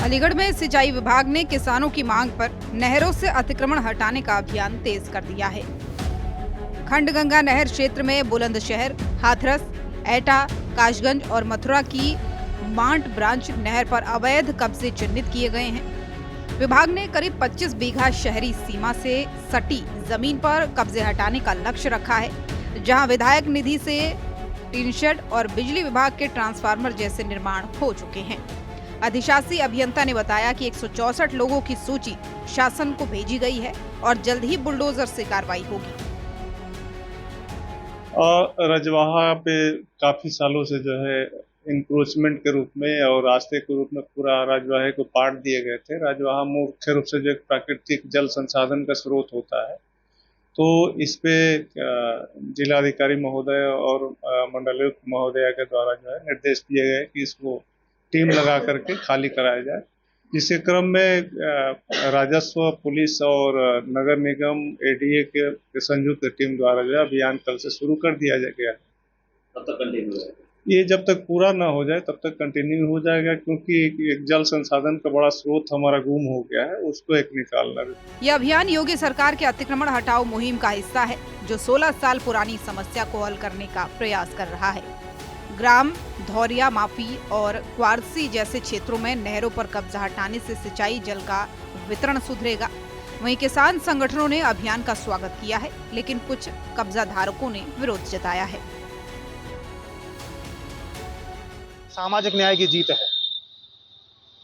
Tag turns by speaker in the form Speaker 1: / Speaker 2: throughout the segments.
Speaker 1: अलीगढ़ में सिंचाई विभाग ने किसानों की मांग पर नहरों से अतिक्रमण हटाने का अभियान तेज कर दिया है। खंडगंगा नहर क्षेत्र में बुलंदशहर, हाथरस, एटा, काशगंज और मथुरा की मांट ब्रांच नहर पर अवैध कब्जे चिन्हित किए गए हैं। विभाग ने करीब 25 बीघा शहरी सीमा से सटी जमीन पर कब्जे हटाने का लक्ष्य रखा है, जहां विधायक निधि से टीन शेड और बिजली विभाग के ट्रांसफार्मर जैसे निर्माण हो चुके हैं। अधिशासी अभियंता ने बताया कि 164 लोगों की सूची शासन को भेजी गई है और जल्द ही बुलडोजर से कार्रवाई होगी।
Speaker 2: और रजवाहा पे काफी सालों से जो है इंक्रोचमेंट के रूप में और रास्ते के रूप में पूरा राजवाहे को पाट दिए गए थे। राजवाहा मुख्य रूप से जो एक प्राकृतिक जल संसाधन का स्रोत होता है, तो इस पे जिलाधिकारी महोदय और मंडलायुक्त महोदय के द्वारा जो है निर्देश दिए गए कि इसको टीम लगा करके खाली कराया जाए। इसी क्रम में राजस्व, पुलिस और नगर निगम एडीए के संयुक्त टीम द्वारा जो है अभियान कल से शुरू कर दिया गया।
Speaker 3: तब तक कंटिन्यू रहेगा?
Speaker 2: ये जब तक पूरा ना हो जाए तब तक कंटिन्यू हो जाएगा, क्योंकि एक जल संसाधन का बड़ा स्रोत हमारा गुम हो गया है, उसको एक निकालना।
Speaker 1: यह अभियान योगी सरकार के अतिक्रमण हटाओ मुहिम का हिस्सा है, जो 16 साल पुरानी समस्या को हल करने का प्रयास कर रहा है। ग्राम धौरिया, माफी और क्वारसी जैसे क्षेत्रों में नहरों पर कब्जा हटाने से सिंचाई जल का वितरण सुधरेगा। वहीं किसान संगठनों ने अभियान का स्वागत किया है, लेकिन कुछ कब्जा धारकों ने विरोध जताया है।
Speaker 4: सामाजिक न्याय की जीत है।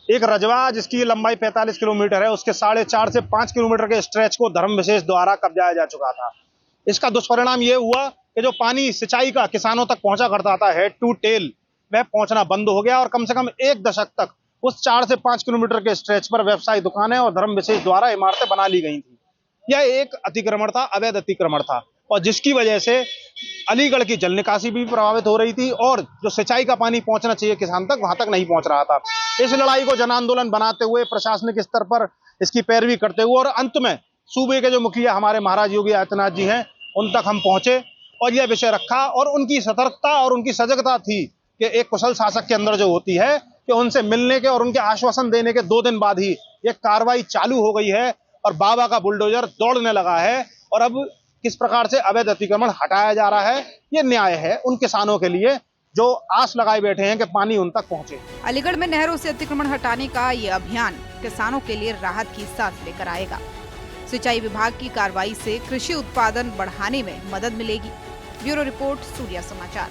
Speaker 4: एक रजवा जिसकी लंबाई 45 किलोमीटर है, उसके 4.5 से 5 किलोमीटर के स्ट्रेच को धर्म विशेष द्वारा कब्जाया जा चुका था। इसका दुष्परिणाम ये हुआ कि जो पानी सिंचाई का किसानों तक पहुंचा करता था हेड टू टेल, वह पहुंचना बंद हो गया और कम से कम 1 दशक तक उस 4 से 5 किलोमीटर के स्ट्रेच पर व्यवसायिक दुकानें और धर्म विशेष द्वारा इमारतें बना ली गई थी। यह एक अतिक्रमण था, अवैध अतिक्रमण था, और जिसकी वजह से अलीगढ़ की जल निकासी भी प्रभावित हो रही थी और जो सिंचाई का पानी पहुंचना चाहिए किसान तक, वहां तक नहीं पहुंच रहा था। इस लड़ाई को जन आंदोलन बनाते हुए, प्रशासनिक स्तर पर इसकी पैरवी करते हुए और अंत में सूबे के जो मुखिया हमारे महाराज योगी आदित्यनाथ जी हैं, उन तक हम पहुंचे और यह विषय रखा। और उनकी सतर्कता और उनकी सजगता थी कि एक कुशल शासक के अंदर जो होती है कि उनसे मिलने के और उनके आश्वासन देने के 2 दिन बाद ही ये कार्रवाई चालू हो गई है और बाबा का बुलडोजर दौड़ने लगा है। और अब किस प्रकार से अवैध अतिक्रमण हटाया जा रहा है, ये न्याय है उन किसानों के लिए जो आस लगाए बैठे हैं कि पानी उन तक पहुंचे।
Speaker 1: अलीगढ़ में नहरों से अतिक्रमण हटाने का ये अभियान किसानों के लिए राहत की सांस लेकर आएगा। सिंचाई विभाग की कार्रवाई से कृषि उत्पादन बढ़ाने में मदद मिलेगी। ब्यूरो रिपोर्ट, सूर्या समाचार।